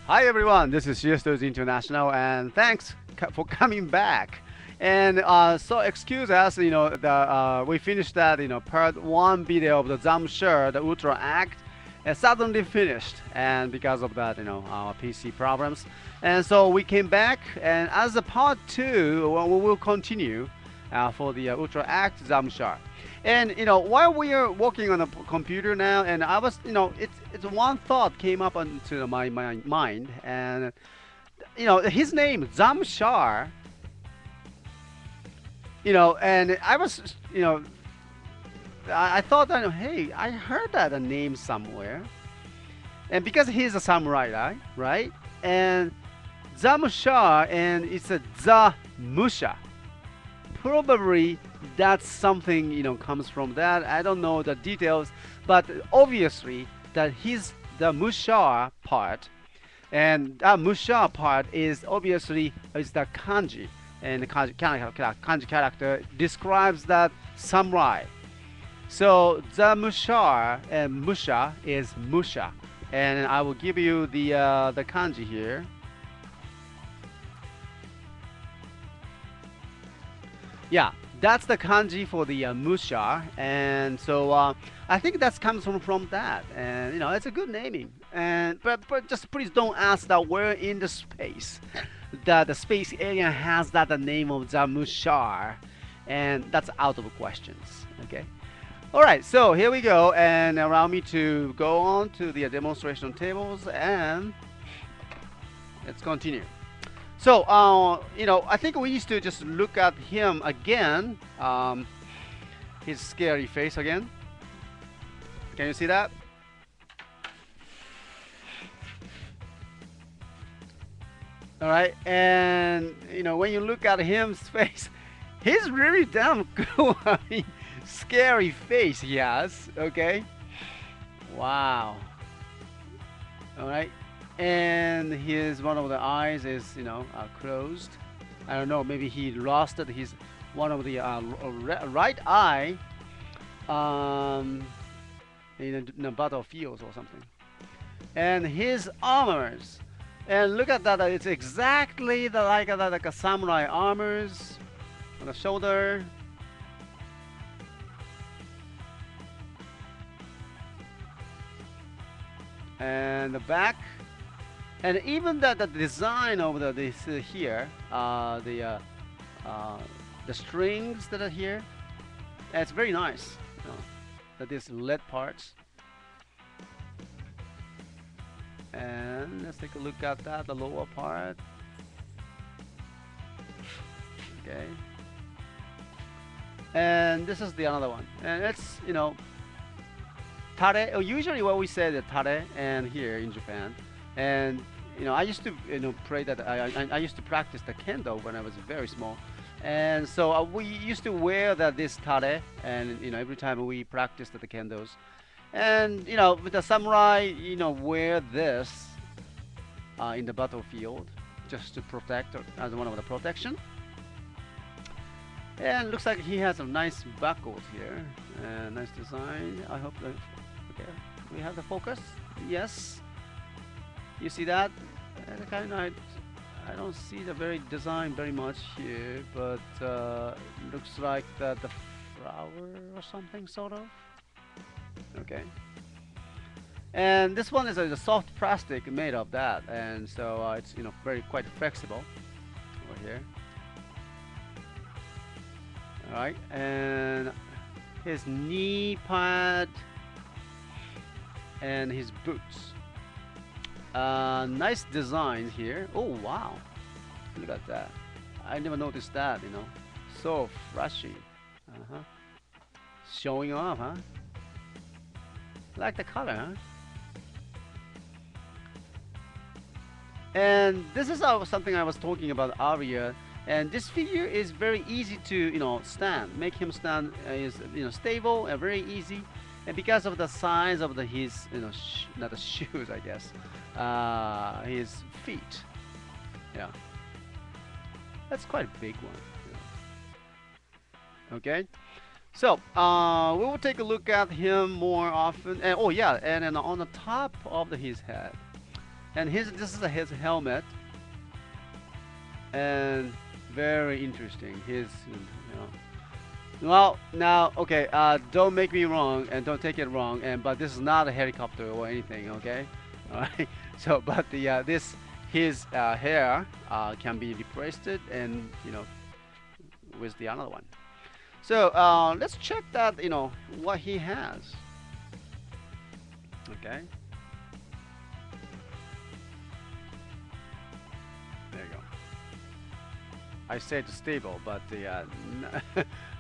Hi everyone, this is CSTOYS International, and thanks for coming back. And so excuse us, we finished that, part one video of the Zamshar, the Ultra Act, and suddenly finished, and because of that, our PC problems. And so we came back, and as a part two, well, we will continue for the Ultra Act Zamshar. And while we are working on the computer now, and I was, it's one thought came up into my mind, and his name Zamshar, and I was, I thought that hey, I heard that a name somewhere, and because he's a samurai, right? And Zamushar, and it's a Zamusha. Probably that's something comes from that. I don't know the details, but obviously that he's the Mushar part, and that Mushar part is obviously is the kanji, and the kanji character describes that samurai. So the Mushar and Musha is Musha, and I will give you the kanji here. Yeah, that's the kanji for the Musha, and so I think that comes from that, and it's a good naming. And but just please don't ask that where in the space that the space alien has that the name of the Musha, and that's out of questions. Okay. All right, so here we go, and allow me to go on to the demonstration tables, and let's continue. So, I think we used to just look at him again. His scary face again. Can you see that? All right, and when you look at him's face, he's really damn cool. I mean, scary face he has. Okay. Wow. All right. And his one of the eyes is closed. I don't know, maybe he lost his one of the right eye in a battlefield or something. And his armors, and look at that, it's exactly like a samurai armors on the shoulder. And the back. And even the design of this here, the strings that are here, it's very nice. That is lead parts. And let's take a look at that, the lower part. Okay. And this is the another one, and it's tare. Usually what we say the tare, and here in Japan, and I used to pray that I used to practice the kendo when I was very small, and so we used to wear this tare, and every time we practiced the kendos, and with the samurai wear this in the battlefield just to protect as one of the protection. And looks like he has some nice buckles here, and nice design. I hope that okay, we have the focus. Yes. You see that? And kind of, I don't see the very design very much here, but looks like the flower or something sort of. Okay. And this one is a soft plastic made of that, and so it's very quite flexible over here. All right, and his knee pad and his boots. Nice design here. Oh wow, look at that. I never noticed that, so flashy. Showing off, huh? Like the color, huh? And this is something I was talking about earlier, and this figure is very easy to stand. Make him stand is stable and very easy. And because of the size of his, not the shoes, I guess, his feet, yeah, that's quite a big one. Okay, so we will take a look at him more often. And oh yeah, and on the top of his head, And this is his helmet, and very interesting. Well, now, okay, don't make me wrong and don't take it wrong, but this is not a helicopter or anything, okay? All right. So, but his hair can be replaced and with the another one. So let's check that what he has. Okay. There you go. I said stable, but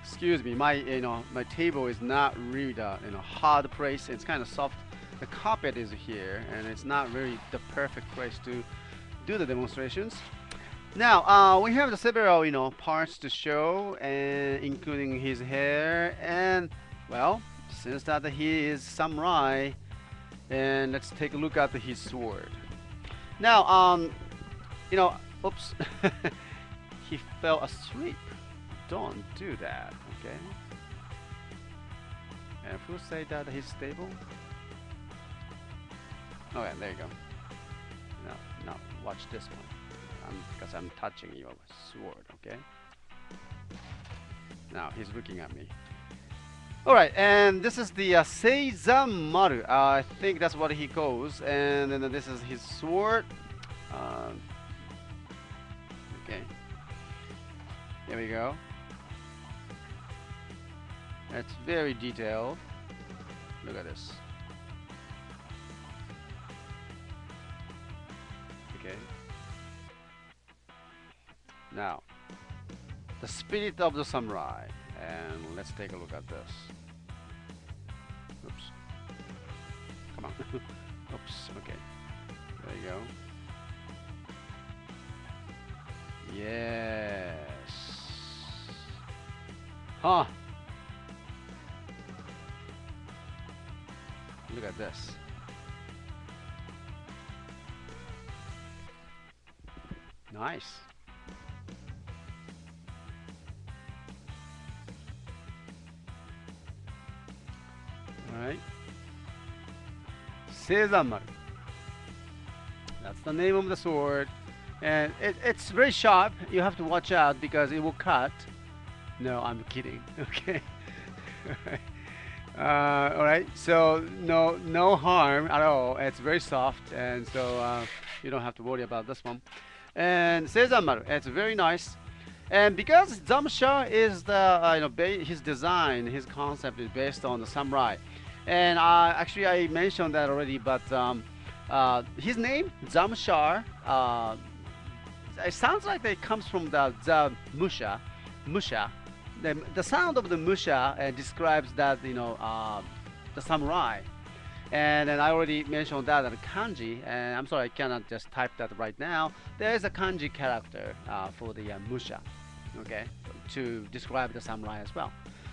excuse me, my table is not really the hard place. It's kind of soft. The carpet is here, and it's not really the perfect place to do the demonstrations. Now we have the several parts to show, and including his hair, and well, since that he is samurai, and let's take a look at his sword. Now oops. He fell asleep. Don't do that, okay? And who say that he's stable? Oh yeah, there you go. Now watch this one. Because I'm touching your sword, okay? Now he's looking at me. Alright, and this is the Seizamaru. I think that's what he calls. And then this is his sword. Okay. Here we go. It's very detailed. Look at this. Okay. Now, the spirit of the samurai. And let's take a look at this. Oops. Come on. Oops. Okay. There you go. Yes. Huh. Look at this. Nice. Alright. Seizamaru. That's the name of the sword. And it's very sharp. You have to watch out because it will cut. No, I'm kidding. Okay. Alright. So no harm at all. It's very soft, and so you don't have to worry about this one. And Seizamaru, it's very nice. And because Zamshar is the his design, his concept is based on the samurai. And actually I mentioned that already, but his name Zamushar, it sounds like it comes from the Zamusher, Musha. The sound of the Musha describes that the samurai. And then I already mentioned that the kanji, and I'm sorry I cannot just type that right now. There is a kanji character for the Musha, okay, to describe the samurai as well.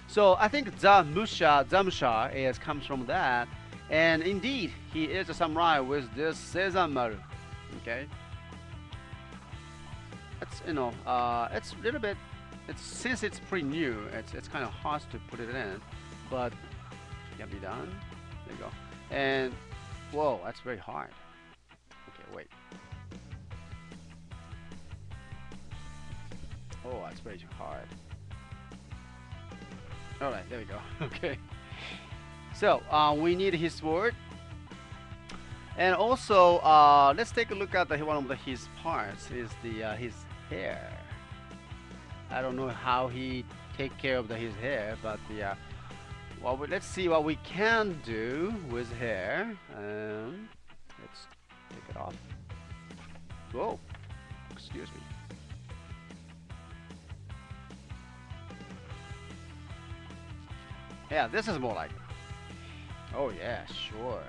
So I think Zamushar comes from that, and indeed he is a samurai with this Seizamaru, okay. It's it's a little bit. Since it's pretty new, it's kind of hard to put it in, but it can be done. There you go. And whoa, that's very hard. Okay, wait. Oh, that's very hard. All right, there we go. Okay. So we need his sword, and also let's take a look at one of his parts. Is his hair. I don't know how he take care of his hair, but well, let's see what we can do with hair. Let's take it off. Whoa, excuse me. Yeah, this is more like it. Oh yeah, sure.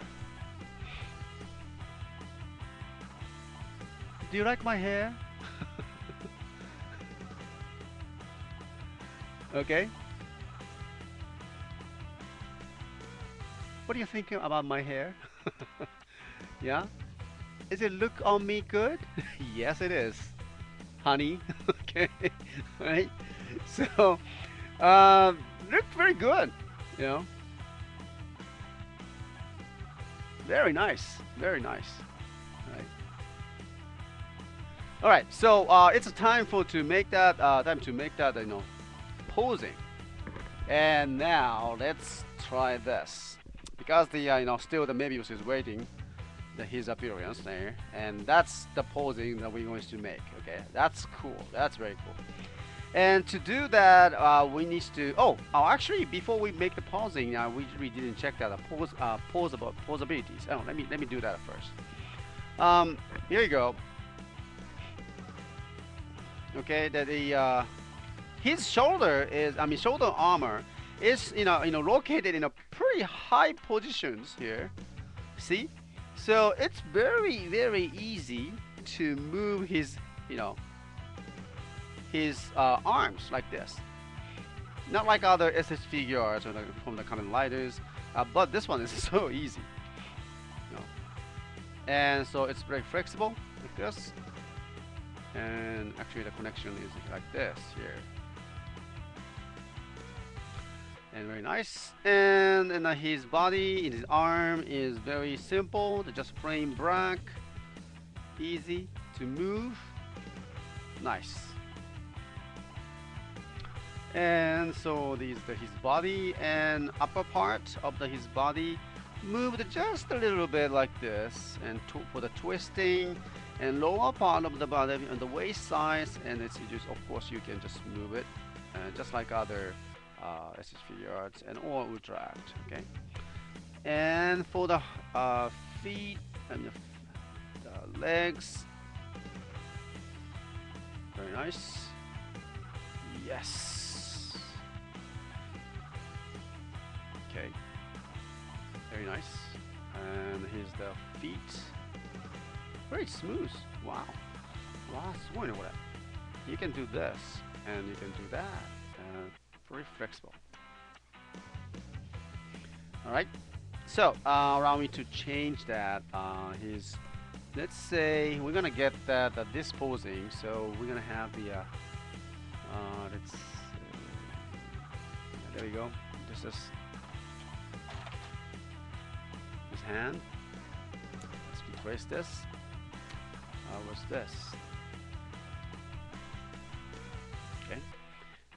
Do you like my hair? Okay. What do you think about my hair? Yeah? Is it look on me good? Yes, it is, honey. Okay. Right? So, look very good. Very nice. Very nice. Right? All right, so it's time to make that posing. And now let's try this because the still the Mebius is waiting his appearance there, and that's the posing that we're going to make. Okay, that's cool. That's very cool. And to do that, we need to. Actually, before we make the posing, we didn't check that posabilities. Oh, let me do that first. Here you go. Okay, that the his shoulder is, shoulder armor is located in a pretty high positions here. See, so it's very easy to move his arms like this. Not like other S.H.Figuarts or from the Kamen Riders, but this one is so easy. You know. And so it's very flexible like this. And actually the connection is like this here. And very nice. And his body, his arm is very simple. Just plain black, easy to move. Nice. And so his body and upper part of his body moved just a little bit like this, and for the twisting, and lower part of the body and the waist size, and it's just, of course, you can just move it, just like other S.H.Figuarts and or Ultra Act. Okay. And for the feet and the legs, very nice. Yes. Okay. Very nice. And here's the feet. Very smooth. Wow. Wow, you can do this and you can do that. Very flexible. Alright. So allow me to change that. Let's say we're gonna get that this posing. So we're gonna have the there we go. This is his hand. Let's retrace this. What's this? Okay.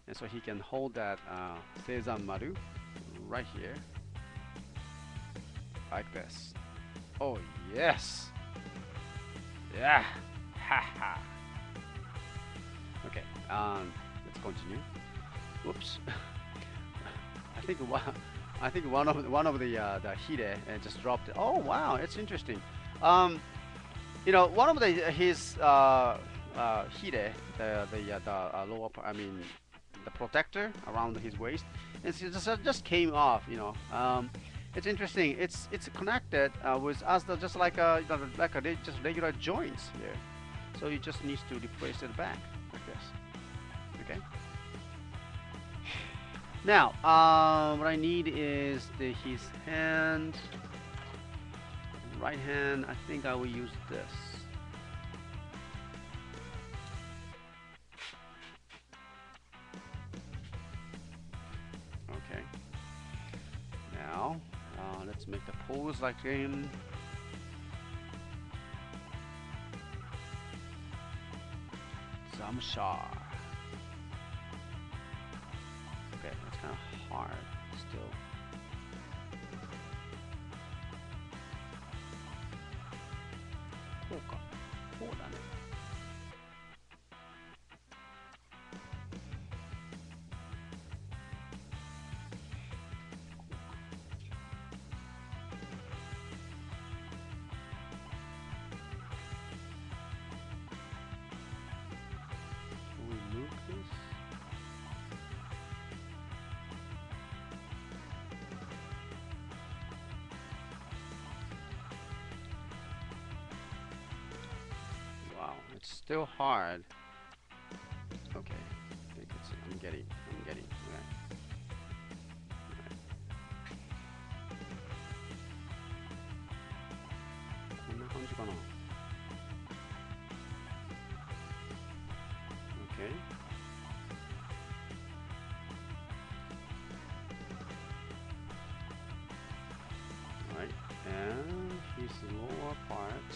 And so he can hold that Seizan Maru right here. Like this. Oh yes! Yeah! Haha! Okay, let's continue. Whoops. I think one of the Hide just dropped it. Oh wow, it's interesting. One of his Hide, the lower part, the protector around his waist, it just came off. It's interesting. It's connected with just like just regular joints here. So you just need to replace it back like this. Okay. Now, what I need is his hand. Right hand. I think I will use this. Okay. Now, let's make the pose like him. Zamshar. Okay, that's kind of hard still. It's still hard. Okay, I think I'm getting. Okay. Okay. Alright, and his lower part.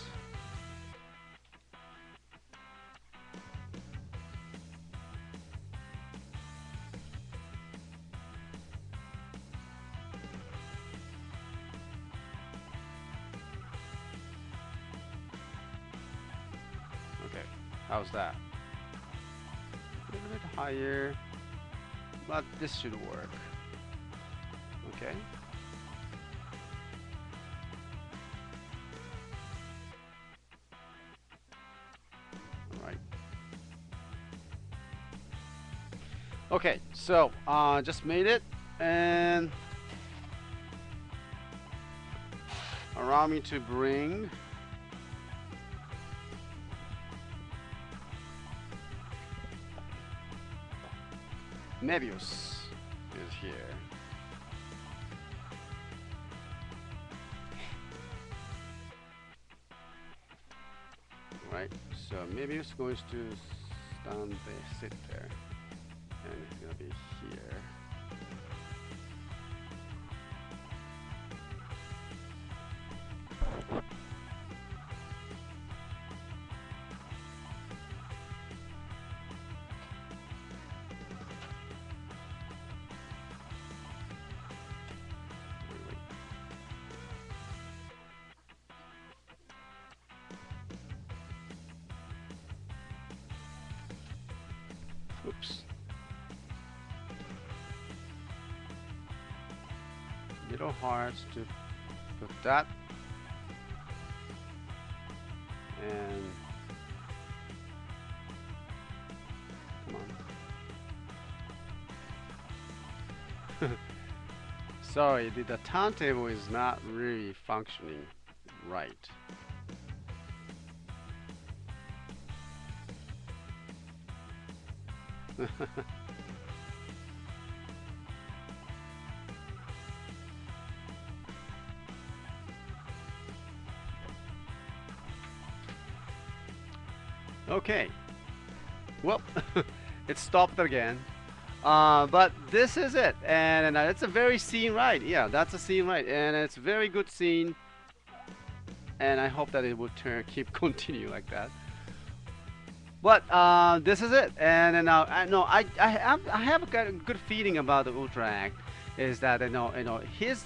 How's that? A little bit higher, but this should work. Okay. All right. Okay, so just made it, and allow me to bring Mebius is here. Right, so Mebius is going to stand there, sit there, and it's gonna be here. Oops. Little hearts to put that. And come on. Sorry, the turntable is not really functioning right. Okay. Well, it stopped again. But this is it, and it's a very scene right. Yeah, that's a scene right, and it's a very good scene. And I hope that it will keep continue like that. But this is it, and now I have a good feeling about the Ultra Act. Is that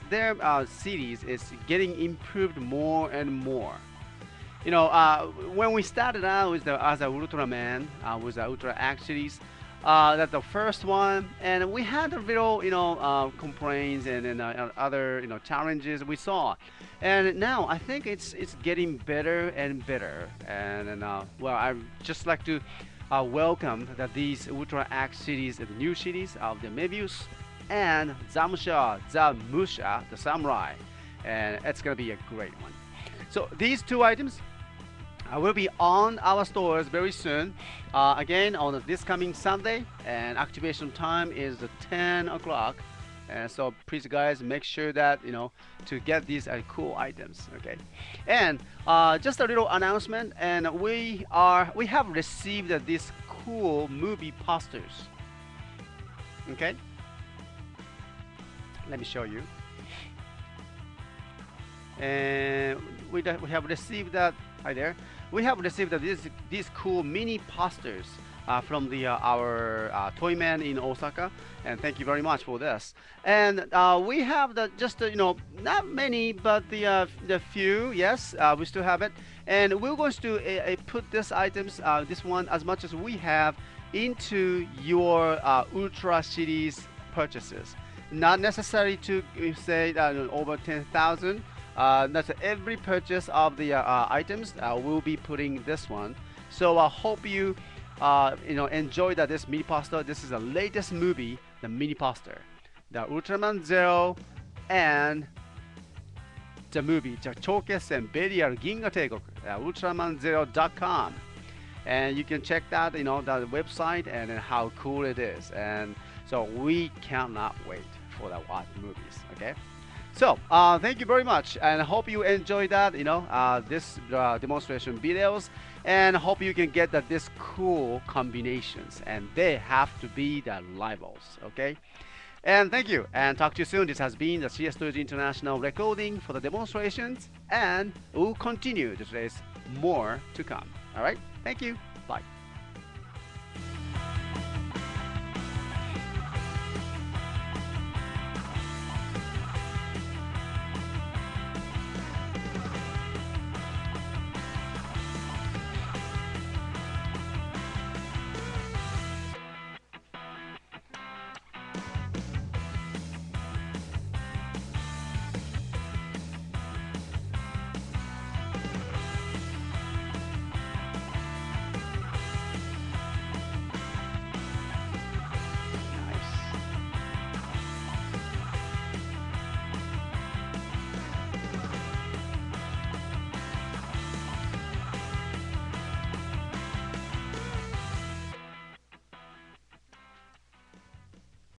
their series is getting improved more and more. When we started out with as a Ultraman with the Ultra Act series, that's the first one, and we had a little complaints and other challenges we saw, and now I think it's getting better and better, and well, I just like to welcome that these Ultra Act series, the new series of the Mebius and Zamshar, Zamusher, the Samurai, and it's gonna be a great one. So these two items will be on our stores very soon. Again, on this coming Sunday, and activation time is 10 o'clock. And so please guys, make sure that to get these cool items. Okay, and just a little announcement, and we have received these cool movie posters. Okay, let me show you. And we have received that. Hi there. We have received these cool mini posters from our Toyman in Osaka, and thank you very much for this. And we have just not many, but the few. Yes, we still have it, and we're going to put this items, this one as much as we have, into your Ultra series purchases. Not necessary to say over 10,000. That's every purchase of the items. We'll be putting this one. So I hope you enjoy this mini poster. This is the latest movie, the mini poster, the Ultraman Zero, and the movie Choken Burial Ginga Tegoku, ultramanzero.com, and you can check that the website and how cool it is. And so we cannot wait for the movies. Okay. So thank you very much, and I hope you enjoyed that this demonstration videos, and hope you can get this cool combinations, and they have to be the rivals. Okay, and thank you, and talk to you soon. This has been the CSTOYS International recording for the demonstrations, and we'll continue. There's more to come. All right, thank you, bye.